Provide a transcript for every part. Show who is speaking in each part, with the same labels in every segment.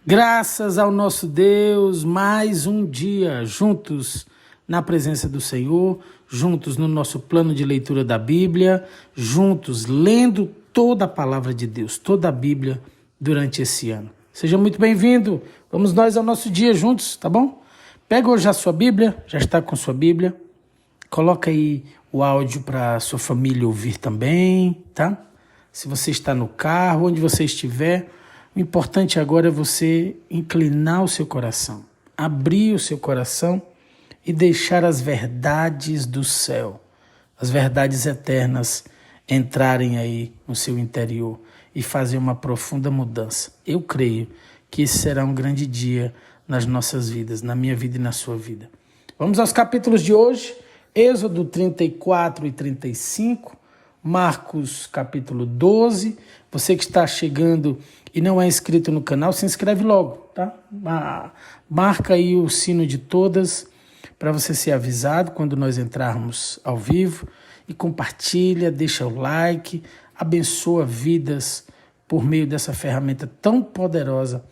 Speaker 1: Graças ao nosso Deus, mais um dia juntos na presença do Senhor, juntos no nosso plano de leitura da Bíblia, juntos lendo toda a palavra de Deus, toda a Bíblia durante esse ano. Seja muito bem-vindo, vamos nós ao nosso dia juntos, tá bom? Pega hoje a sua Bíblia, já está com sua Bíblia, coloca aí o áudio para sua família ouvir também, tá? Se você está no carro, onde você estiver, o importante agora é você inclinar o seu coração, abrir o seu coração e deixar as verdades do céu, as verdades eternas entrarem aí no seu interior e fazer uma profunda mudança. Eu creio que esse será um grande dia nas nossas vidas, na minha vida e na sua vida. Vamos aos capítulos de hoje, Êxodo 34 e 35, Marcos capítulo 12. Você que está chegando e não é inscrito no canal, se inscreve logo, tá? Marca aí o sino de todas para você ser avisado quando nós entrarmos ao vivo e compartilha, deixa o like, abençoa vidas por meio dessa ferramenta tão poderosa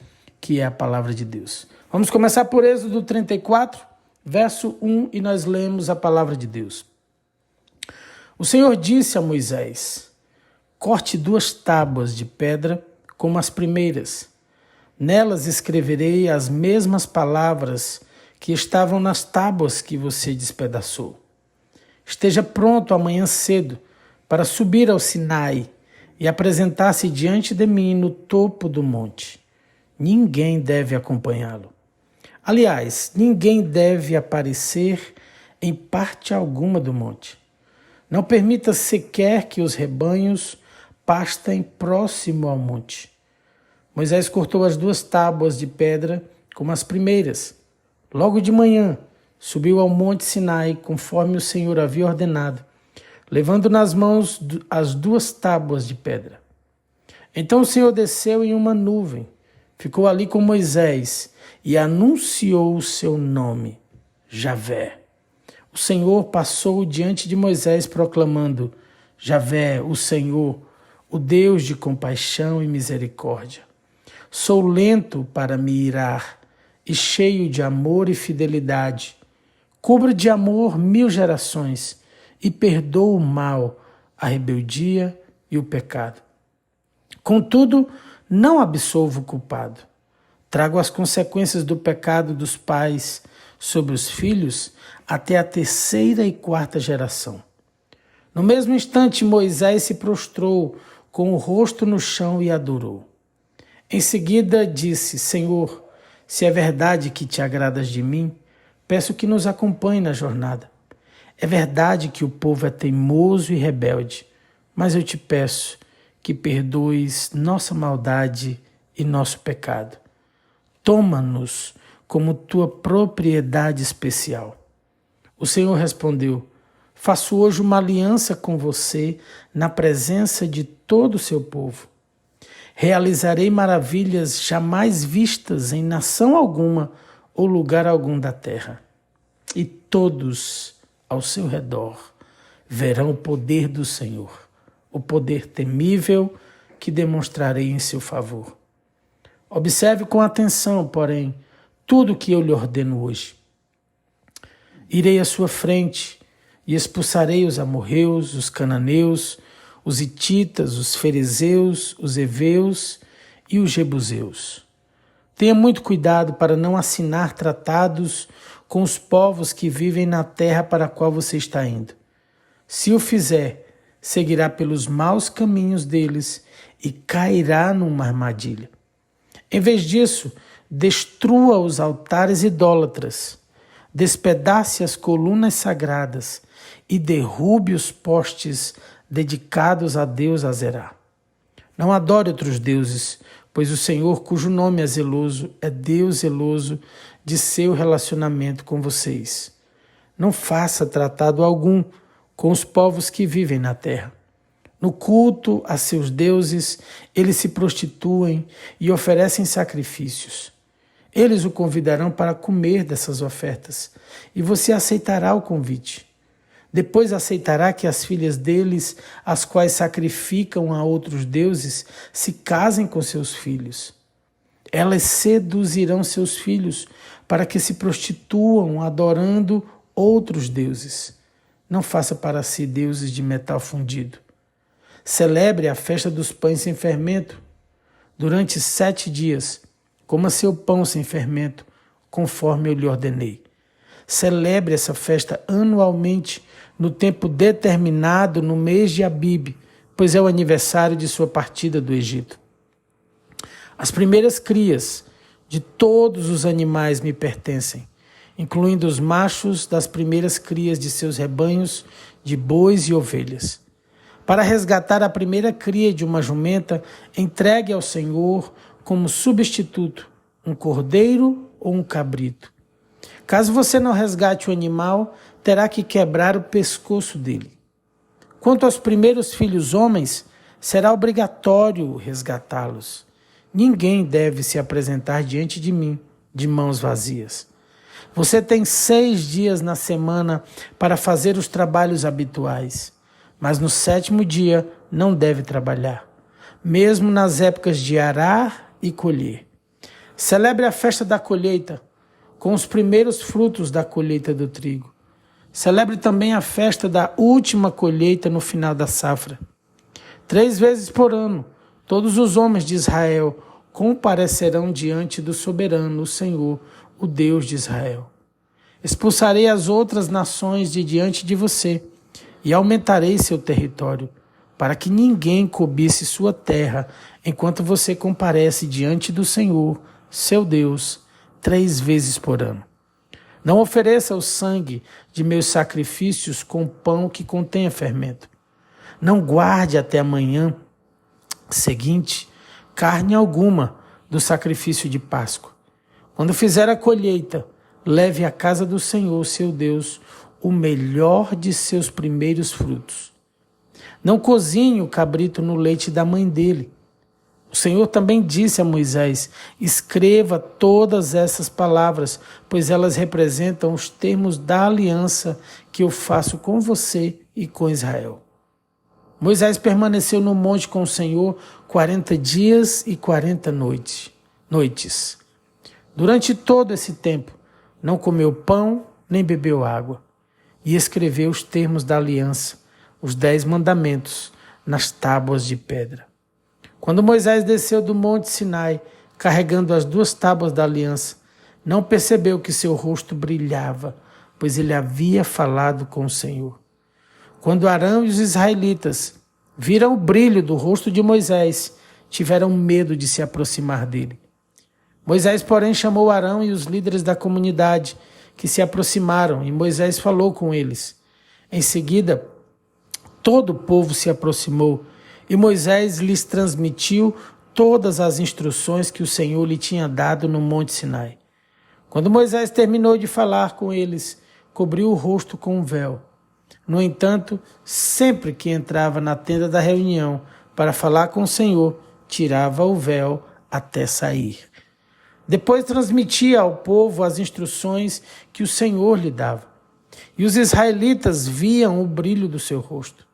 Speaker 1: que é a palavra de Deus. Vamos começar por Êxodo 34, verso 1 e nós lemos a palavra de Deus. O Senhor disse a Moisés: corte 2 tábuas de pedra como as primeiras. Nelas escreverei as mesmas palavras que estavam nas tábuas que você despedaçou. Esteja pronto amanhã cedo para subir ao Sinai e apresentar-se diante de mim no topo do monte. Ninguém deve acompanhá-lo. Aliás, ninguém deve aparecer em parte alguma do monte. Não permita sequer que os rebanhos pastem próximo ao monte. Moisés cortou as 2 tábuas de pedra como as primeiras. Logo de manhã, subiu ao monte Sinai, conforme o Senhor havia ordenado, levando nas mãos as 2 tábuas de pedra. Então o Senhor desceu em uma nuvem, ficou ali com Moisés e anunciou o seu nome, Javé. O Senhor passou diante de Moisés proclamando: Javé, o Senhor, o Deus de compaixão e misericórdia. Sou lento para me irar e cheio de amor e fidelidade. Cubro de amor 1000 gerações e perdoo o mal, a rebeldia e o pecado. Contudo, não absolvo o culpado. Trago as consequências do pecado dos pais sobre os filhos até a 3ª e 4ª geração. No mesmo instante, Moisés se prostrou com o rosto no chão e adorou. Em seguida disse: Senhor, se é verdade que te agradas de mim, peço que nos acompanhe na jornada. É verdade que o povo é teimoso e rebelde, mas eu te peço que perdoes nossa maldade e nosso pecado. Toma-nos como tua propriedade especial. O Senhor respondeu: faço hoje uma aliança com você na presença de todo o seu povo. Realizarei maravilhas jamais vistas em nação alguma ou lugar algum da terra. E todos ao seu redor verão o poder do Senhor, o poder temível que demonstrarei em seu favor. Observe com atenção, porém, tudo o que eu lhe ordeno hoje. Irei à sua frente e expulsarei os amorreus, os cananeus, os hititas, os ferezeus, os heveus e os jebuseus. Tenha muito cuidado para não assinar tratados com os povos que vivem na terra para a qual você está indo. Se o fizer, seguirá pelos maus caminhos deles e cairá numa armadilha. Em vez disso, destrua os altares idólatras, despedace as colunas sagradas e derrube os postes dedicados a Deus Azerá. Não adore outros deuses, pois o Senhor, cujo nome é Deus zeloso de seu relacionamento com vocês. Não faça tratado algum com os povos que vivem na terra. No culto a seus deuses, eles se prostituem e oferecem sacrifícios. Eles o convidarão para comer dessas ofertas, e você aceitará o convite. Depois aceitará que as filhas deles, as quais sacrificam a outros deuses, se casem com seus filhos. Elas seduzirão seus filhos para que se prostituam adorando outros deuses. Não faça para si deuses de metal fundido. Celebre a festa dos pães sem fermento. Durante 7 dias, coma seu pão sem fermento, conforme eu lhe ordenei. Celebre essa festa anualmente, no tempo determinado no mês de Abibe, pois é o aniversário de sua partida do Egito. As primeiras crias de todos os animais me pertencem, incluindo os machos das primeiras crias de seus rebanhos de bois e ovelhas. Para resgatar a primeira cria de uma jumenta, entregue ao Senhor como substituto um cordeiro ou um cabrito. Caso você não resgate o animal, terá que quebrar o pescoço dele. Quanto aos primeiros filhos homens, será obrigatório resgatá-los. Ninguém deve se apresentar diante de mim de mãos vazias. Você tem 6 dias na semana para fazer os trabalhos habituais, mas no 7º dia não deve trabalhar, mesmo nas épocas de arar e colher. Celebre a festa da colheita, com os primeiros frutos da colheita do trigo. Celebre também a festa da última colheita no final da safra. 3 vezes por ano, todos os homens de Israel comparecerão diante do soberano, o Senhor, o Deus de Israel. Expulsarei as outras nações de diante de você e aumentarei seu território, para que ninguém cobice sua terra enquanto você comparece diante do Senhor, seu Deus, 3 vezes por ano. Não ofereça o sangue de meus sacrifícios com pão que contenha fermento. Não guarde até amanhã seguinte carne alguma do sacrifício de Páscoa. Quando fizer a colheita, leve à casa do Senhor, seu Deus, o melhor de seus primeiros frutos. Não cozinhe o cabrito no leite da mãe dele. O Senhor também disse a Moisés: escreva todas essas palavras, pois elas representam os termos da aliança que eu faço com você e com Israel. Moisés permaneceu no monte com o Senhor 40 dias e 40 noites. Durante todo esse tempo, não comeu pão nem bebeu água, e escreveu os termos da aliança, os 10 mandamentos, nas tábuas de pedra. Quando Moisés desceu do monte Sinai, carregando as 2 tábuas da aliança, não percebeu que seu rosto brilhava, pois ele havia falado com o Senhor. Quando Arão e os israelitas viram o brilho do rosto de Moisés, tiveram medo de se aproximar dele. Moisés, porém, chamou Arão e os líderes da comunidade, que se aproximaram, e Moisés falou com eles. Em seguida, todo o povo se aproximou, e Moisés lhes transmitiu todas as instruções que o Senhor lhe tinha dado no Monte Sinai. Quando Moisés terminou de falar com eles, cobriu o rosto com um véu. No entanto, sempre que entrava na tenda da reunião para falar com o Senhor, tirava o véu até sair. Depois transmitia ao povo as instruções que o Senhor lhe dava. E os israelitas viam o brilho do seu rosto.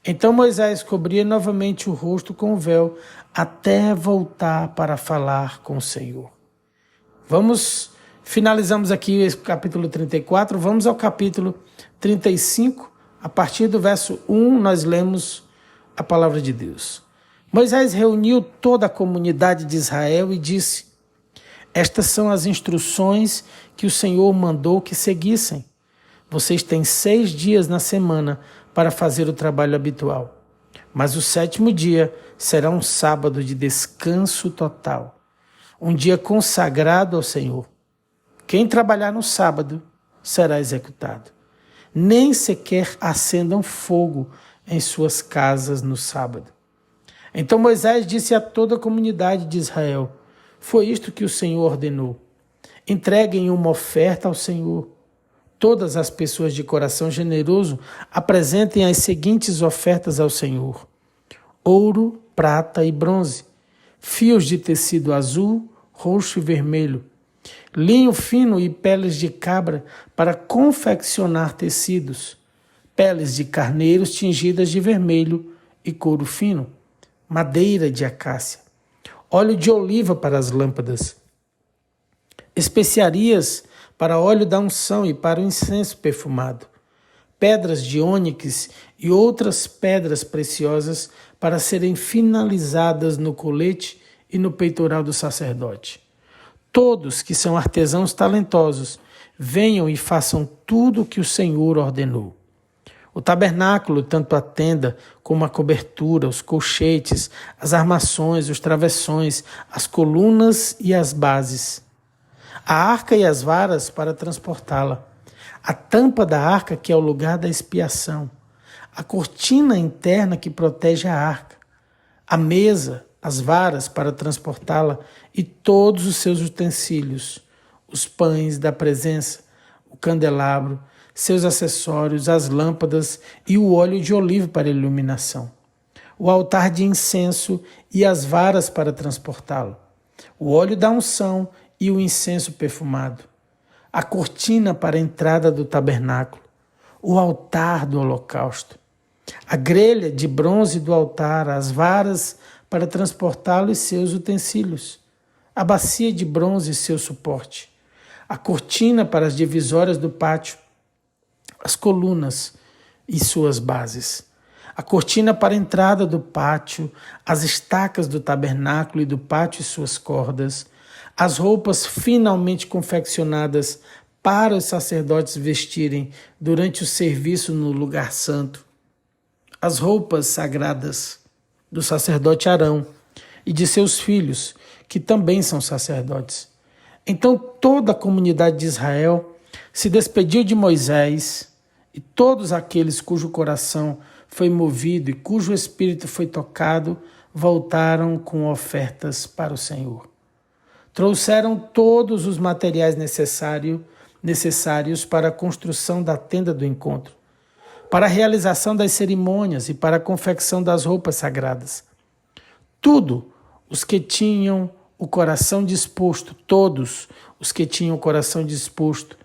Speaker 1: Então Moisés cobria novamente o rosto com o véu até voltar para falar com o Senhor. Finalizamos aqui o capítulo 34, vamos ao capítulo 35. A partir do verso 1, nós lemos a palavra de Deus. Moisés reuniu toda a comunidade de Israel e disse: estas são as instruções que o Senhor mandou que seguissem. Vocês têm 6 dias na semana para fazer o trabalho habitual, mas o 7º dia será um sábado de descanso total, um dia consagrado ao Senhor. Quem trabalhar no sábado será executado. Nem sequer acendam fogo em suas casas no sábado. Então Moisés disse a toda a comunidade de Israel: foi isto que o Senhor ordenou. Entreguem uma oferta ao Senhor. Todas as pessoas de coração generoso apresentem as seguintes ofertas ao Senhor: ouro, prata e bronze, fios de tecido azul, roxo e vermelho, linho fino e peles de cabra para confeccionar tecidos, peles de carneiros tingidas de vermelho e couro fino, madeira de acácia, óleo de oliva para as lâmpadas, especiarias para óleo da unção e para o incenso perfumado, pedras de ônix e outras pedras preciosas para serem finalizadas no colete e no peitoral do sacerdote. Todos que são artesãos talentosos, venham e façam tudo o que o Senhor ordenou. O tabernáculo, tanto a tenda como a cobertura, os colchetes, as armações, os travessões, as colunas e as bases. A arca e as varas para transportá-la. A tampa da arca, que é o lugar da expiação. A cortina interna que protege a arca. A mesa, as varas para transportá-la e todos os seus utensílios. Os pães da presença, o candelabro, seus acessórios, as lâmpadas e o óleo de oliva para iluminação. O altar de incenso e as varas para transportá-lo. O óleo da unção e o incenso perfumado. A cortina para a entrada do tabernáculo. O altar do holocausto. A grelha de bronze do altar, as varas para transportá-lo e seus utensílios. A bacia de bronze e seu suporte. A cortina para as divisórias do pátio, as colunas e suas bases. A cortina para a entrada do pátio, as estacas do tabernáculo e do pátio e suas cordas, as roupas finalmente confeccionadas para os sacerdotes vestirem durante o serviço no lugar santo, as roupas sagradas do sacerdote Arão e de seus filhos, que também são sacerdotes. Então toda a comunidade de Israel se despediu de Moisés, e todos aqueles cujo coração foi movido e cujo espírito foi tocado, voltaram com ofertas para o Senhor. Trouxeram todos os materiais necessários para a construção da tenda do encontro, para a realização das cerimônias e para a confecção das roupas sagradas. Tudo os que tinham o coração disposto, todos os que tinham o coração disposto,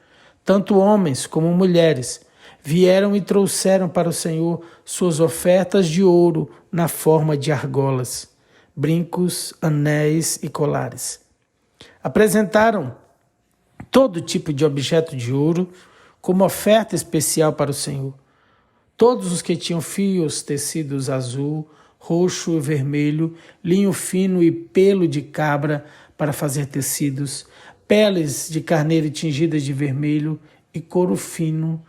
Speaker 1: tanto homens como mulheres, vieram e trouxeram para o Senhor suas ofertas de ouro na forma de argolas, brincos, anéis e colares. Apresentaram todo tipo de objeto de ouro como oferta especial para o Senhor. Todos os que tinham fios, tecidos azul, roxo e vermelho, linho fino e pelo de cabra para fazer tecidos, peles de carneiro tingidas de vermelho e couro fino,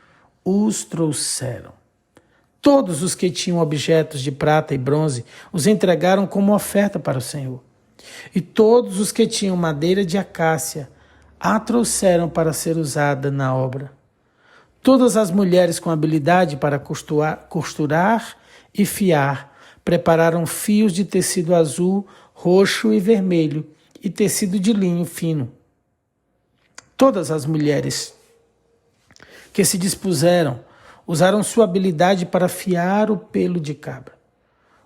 Speaker 1: os trouxeram. Todos os que tinham objetos de prata e bronze os entregaram como oferta para o Senhor. E todos os que tinham madeira de acácia a trouxeram para ser usada na obra. Todas as mulheres com habilidade para costurar e fiar prepararam fios de tecido azul, roxo e vermelho e tecido de linho fino. Todas as mulheres que se dispuseram usaram sua habilidade para fiar o pelo de cabra.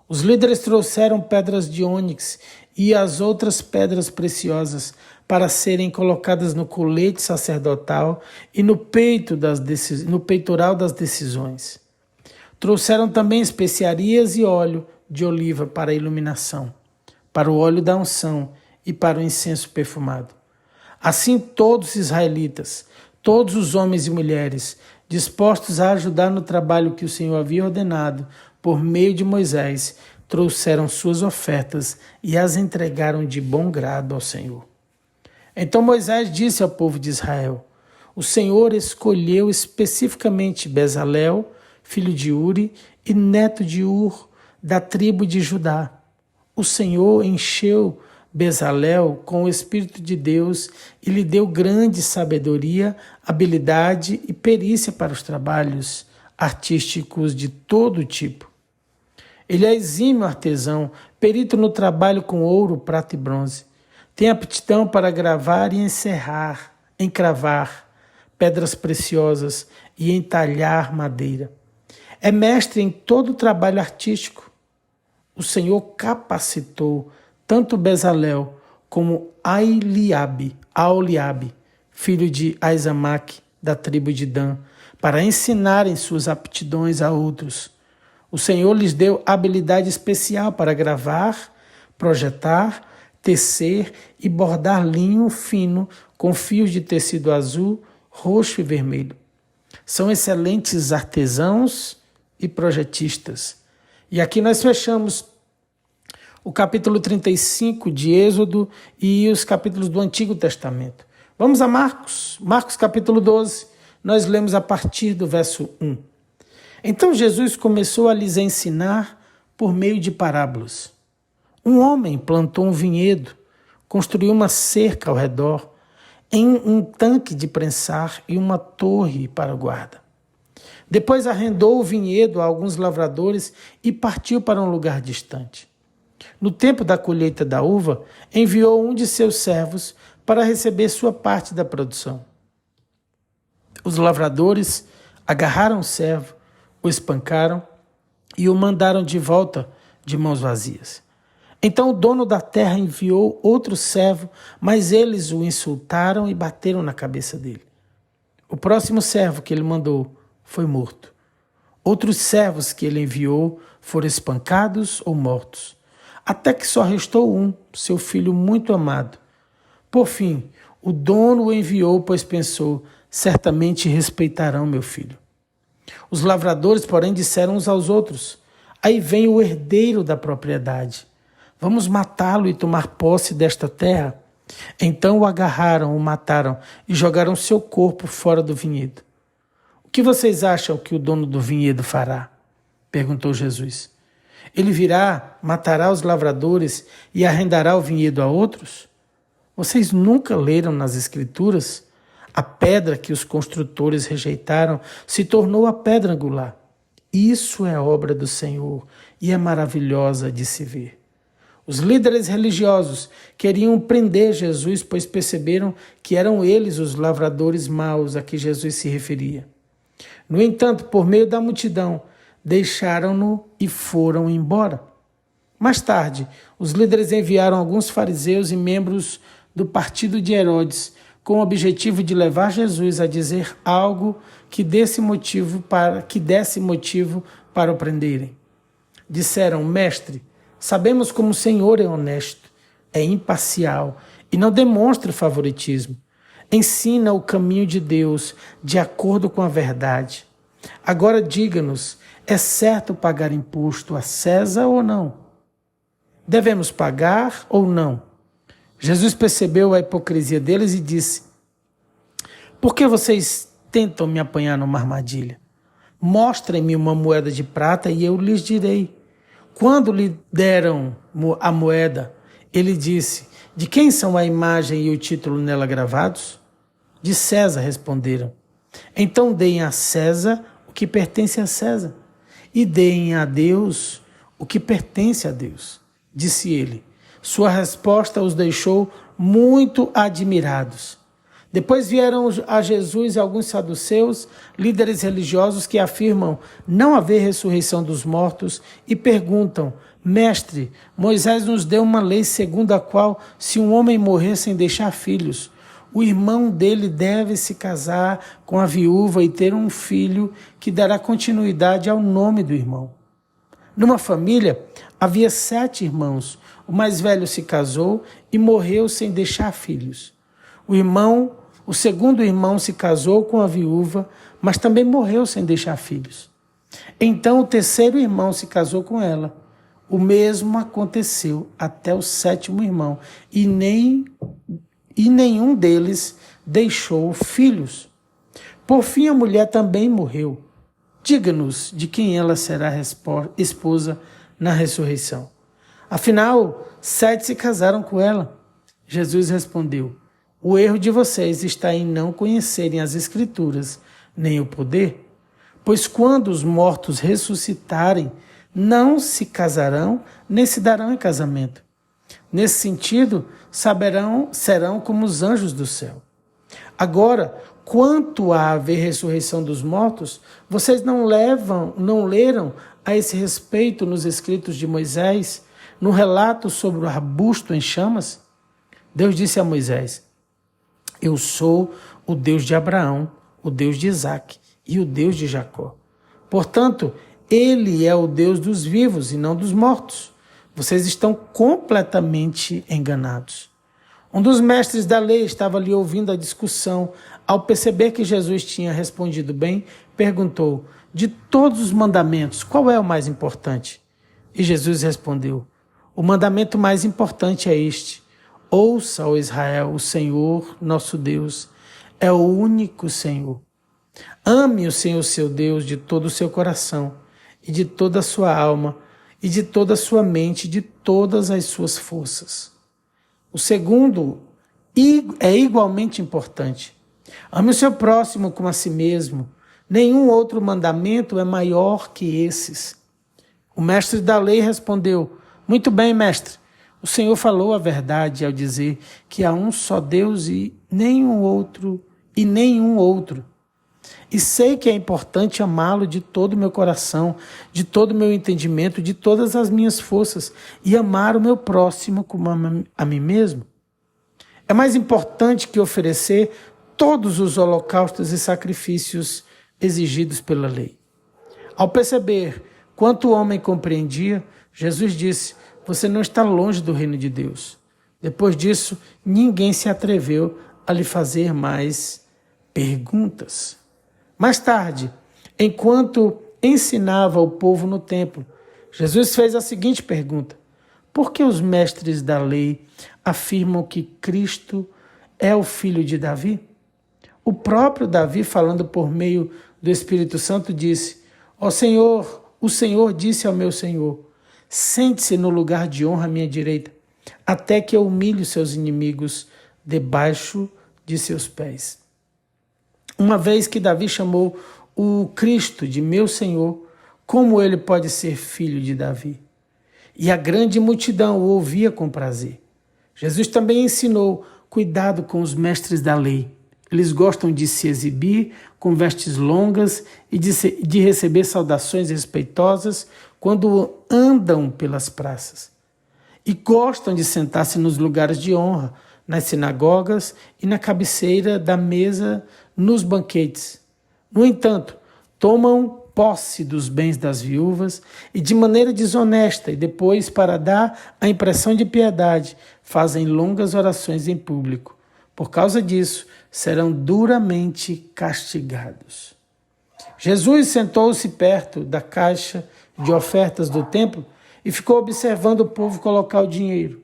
Speaker 1: Os líderes trouxeram pedras de ônix e as outras pedras preciosas para serem colocadas no colete sacerdotal e no peitoral das decisões. Trouxeram também especiarias e óleo de oliva para a iluminação, para o óleo da unção e para o incenso perfumado. Assim todos os israelitas, todos os homens e mulheres, dispostos a ajudar no trabalho que o Senhor havia ordenado por meio de Moisés, trouxeram suas ofertas e as entregaram de bom grado ao Senhor. Então Moisés disse ao povo de Israel: o Senhor escolheu especificamente Bezalel, filho de Uri e neto de Ur, da tribo de Judá. O Senhor encheu Bezalel com o Espírito de Deus e lhe deu grande sabedoria, habilidade e perícia para os trabalhos artísticos de todo tipo. Ele é exímio artesão, perito no trabalho com ouro, prata e bronze. Tem aptidão para gravar e encravar pedras preciosas e entalhar madeira. É mestre em todo o trabalho artístico. O Senhor capacitou tanto Bezalel como Aholiabe, filho de Aizamaque, da tribo de Dan, para ensinarem suas aptidões a outros. O Senhor lhes deu habilidade especial para gravar, projetar, tecer e bordar linho fino com fios de tecido azul, roxo e vermelho. São excelentes artesãos e projetistas. E aqui nós fechamos o capítulo 35 de Êxodo e os capítulos do Antigo Testamento. Vamos a Marcos. Marcos capítulo 12. Nós lemos a partir do verso 1. Então Jesus começou a lhes ensinar por meio de parábolas. Um homem plantou um vinhedo, construiu uma cerca ao redor, em um tanque de prensar e uma torre para o guarda. Depois arrendou o vinhedo a alguns lavradores e partiu para um lugar distante. No tempo da colheita da uva, enviou um de seus servos para receber sua parte da produção. Os lavradores agarraram o servo, o espancaram e o mandaram de volta de mãos vazias. Então o dono da terra enviou outro servo, mas eles o insultaram e bateram na cabeça dele. O próximo servo que ele mandou foi morto. Outros servos que ele enviou foram espancados ou mortos, até que só restou um, seu filho muito amado. Por fim, o dono o enviou, pois pensou, certamente respeitarão meu filho. Os lavradores, porém, disseram uns aos outros, aí vem o herdeiro da propriedade. Vamos matá-lo e tomar posse desta terra? Então o agarraram, o mataram e jogaram seu corpo fora do vinhedo. O que vocês acham que o dono do vinhedo fará? Perguntou Jesus. Ele virá, matará os lavradores e arrendará o vinhedo a outros? Vocês nunca leram nas Escrituras? A pedra que os construtores rejeitaram se tornou a pedra angular. Isso é obra do Senhor e é maravilhosa de se ver. Os líderes religiosos queriam prender Jesus, pois perceberam que eram eles os lavradores maus a que Jesus se referia. No entanto, por meio da multidão, deixaram-no e foram embora. Mais tarde, os líderes enviaram alguns fariseus e membros do partido de Herodes, com o objetivo de levar Jesus a dizer algo que desse motivo para o prenderem. Disseram, mestre, sabemos como o Senhor é honesto, é imparcial e não demonstra favoritismo. Ensina o caminho de Deus de acordo com a verdade. Agora diga-nos, é certo pagar imposto a César ou não? Devemos pagar ou não? Jesus percebeu a hipocrisia deles e disse, por que vocês tentam me apanhar numa armadilha? Mostrem-me uma moeda de prata e eu lhes direi. Quando lhe deram a moeda, ele disse, de quem são a imagem e o título nela gravados? De César, responderam. Então deem a César o que pertence a César e deem a Deus o que pertence a Deus, disse ele. Sua resposta os deixou muito admirados. Depois vieram a Jesus alguns saduceus, líderes religiosos que afirmam não haver ressurreição dos mortos e perguntam, mestre, Moisés nos deu uma lei segundo a qual, se um homem morrer sem deixar filhos, o irmão dele deve se casar com a viúva e ter um filho que dará continuidade ao nome do irmão. Numa família, havia 7 irmãos. O mais velho se casou e morreu sem deixar filhos. O segundo irmão se casou com a viúva, mas também morreu sem deixar filhos. Então o terceiro irmão se casou com ela. O mesmo aconteceu até o 7º irmão, e nenhum deles deixou filhos. Por fim, a mulher também morreu. Diga-nos de quem ela será esposa na ressurreição. Afinal, 7 se casaram com ela. Jesus respondeu, o erro de vocês está em não conhecerem as Escrituras, nem o poder. Pois quando os mortos ressuscitarem, não se casarão, nem se darão em casamento. Nesse sentido, serão como os anjos do céu. Agora, quanto a haver ressurreição dos mortos, vocês não leram a esse respeito nos escritos de Moisés, no relato sobre o arbusto em chamas? Deus disse a Moisés, eu sou o Deus de Abraão, o Deus de Isaque e o Deus de Jacó. Portanto, ele é o Deus dos vivos e não dos mortos. Vocês estão completamente enganados. Um dos mestres da lei estava ali ouvindo a discussão. Ao perceber que Jesus tinha respondido bem, perguntou: de todos os mandamentos, qual é o mais importante? E Jesus respondeu: o mandamento mais importante é este: ouça, ó Israel, o Senhor, nosso Deus, é o único Senhor. Ame o Senhor seu Deus de todo o seu coração, e de toda a sua alma, e de toda a sua mente, e de todas as suas forças. O segundo é igualmente importante. Ame o seu próximo como a si mesmo. Nenhum outro mandamento é maior que esses. O mestre da lei respondeu: muito bem, mestre. O Senhor falou a verdade ao dizer que há um só Deus e nenhum outro. E sei que é importante amá-lo de todo o meu coração, de todo o meu entendimento, de todas as minhas forças, e amar o meu próximo como a mim mesmo. É mais importante que oferecer todos os holocaustos e sacrifícios exigidos pela lei. Ao perceber quanto o homem compreendia, Jesus disse: você não está longe do reino de Deus. Depois disso, ninguém se atreveu a lhe fazer mais perguntas. Mais tarde, enquanto ensinava o povo no templo, Jesus fez a seguinte pergunta: por que os mestres da lei afirmam que Cristo é o filho de Davi? O próprio Davi, falando por meio do Espírito Santo, disse: ó Senhor, o Senhor disse ao meu Senhor: sente-se no lugar de honra à minha direita, até que eu humilhe os seus inimigos debaixo de seus pés. Uma vez que Davi chamou o Cristo de meu Senhor, como ele pode ser filho de Davi? E a grande multidão o ouvia com prazer. Jesus também ensinou: cuidado com os mestres da lei. Eles gostam de se exibir com vestes longas e de receber saudações respeitosas quando andam pelas praças. E gostam de sentar-se nos lugares de honra, nas sinagogas e na cabeceira da mesa nos banquetes. No entanto, tomam posse dos bens das viúvas e de maneira desonesta, e depois, para dar a impressão de piedade, fazem longas orações em público. Por causa disso, serão duramente castigados. Jesus sentou-se perto da caixa de ofertas do templo e ficou observando o povo colocar o dinheiro.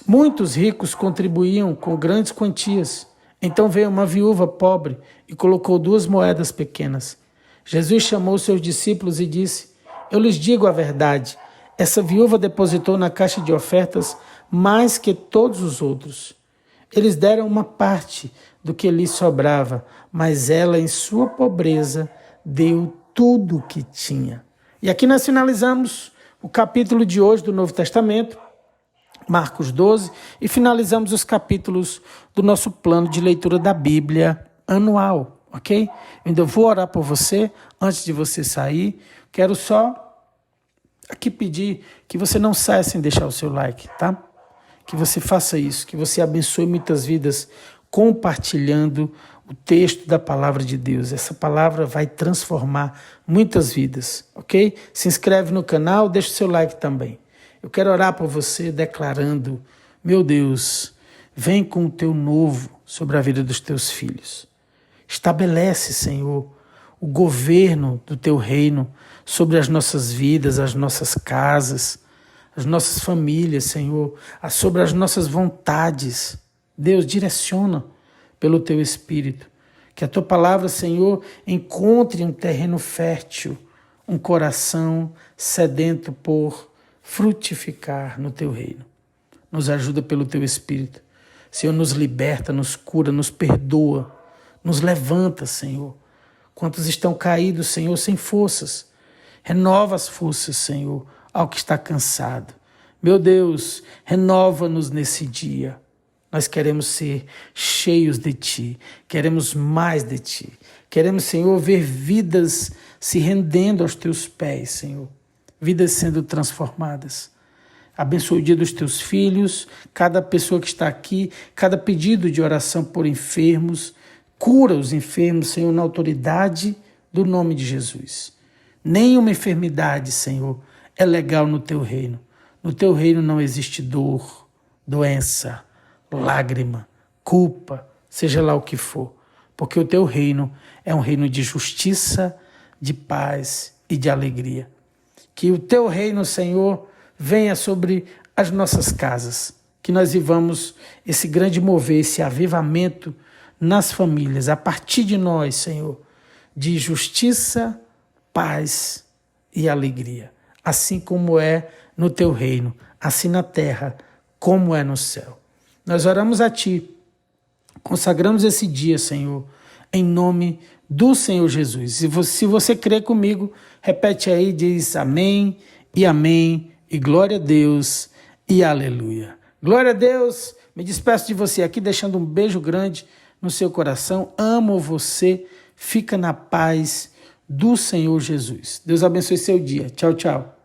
Speaker 1: Muitos ricos contribuíam com grandes quantias. Então veio uma viúva pobre e colocou 2 moedas pequenas. Jesus chamou seus discípulos e disse: eu lhes digo a verdade, essa viúva depositou na caixa de ofertas mais que todos os outros. Eles deram uma parte do que lhe sobrava, mas ela, em sua pobreza, deu tudo o que tinha. E aqui nós finalizamos o capítulo de hoje do Novo Testamento, Marcos 12, e finalizamos os capítulos do nosso plano de leitura da Bíblia anual, ok? Eu ainda vou orar por você antes de você sair. Quero só aqui pedir que você não saia sem deixar o seu like, tá? Que você faça isso, que você abençoe muitas vidas compartilhando o texto da palavra de Deus. Essa palavra vai transformar muitas vidas, ok? Se inscreve no canal, deixa o seu like também. Eu quero orar por você declarando: meu Deus, vem com o teu novo sobre a vida dos teus filhos. Estabelece, Senhor, o governo do teu reino sobre as nossas vidas, as nossas casas, as nossas famílias, Senhor, sobre as nossas vontades. Deus, direciona pelo teu Espírito. Que a tua palavra, Senhor, encontre um terreno fértil, um coração sedento por frutificar no teu reino. Nos ajuda pelo teu Espírito. Senhor, nos liberta, nos cura, nos perdoa, nos levanta, Senhor. Quantos estão caídos, Senhor, sem forças? Renova as forças, Senhor, ao que está cansado. Meu Deus, renova-nos nesse dia. Nós queremos ser cheios de Ti, queremos mais de Ti. Queremos, Senhor, ver vidas se rendendo aos Teus pés, Senhor. Vidas sendo transformadas. Abençoa o dia dos Teus filhos, cada pessoa que está aqui, cada pedido de oração por enfermos. Cura os enfermos, Senhor, na autoridade do nome de Jesus. Nenhuma enfermidade, Senhor, é legal no teu reino. No teu reino não existe dor, doença, lágrima, culpa, seja lá o que for. Porque o teu reino é um reino de justiça, de paz e de alegria. Que o teu reino, Senhor, venha sobre as nossas casas. Que nós vivamos esse grande mover, esse avivamento nas famílias, a partir de nós, Senhor, de justiça, paz e alegria. Assim como é no teu reino, assim na terra, como é no céu. Nós oramos a Ti, consagramos esse dia, Senhor, em nome do Senhor Jesus. Se você crê comigo, repete aí, diz amém, e glória a Deus, e aleluia. Glória a Deus, me despeço de você aqui, deixando um beijo grande no seu coração. Amo você, fica na paz do Senhor Jesus. Deus abençoe seu dia. Tchau, tchau.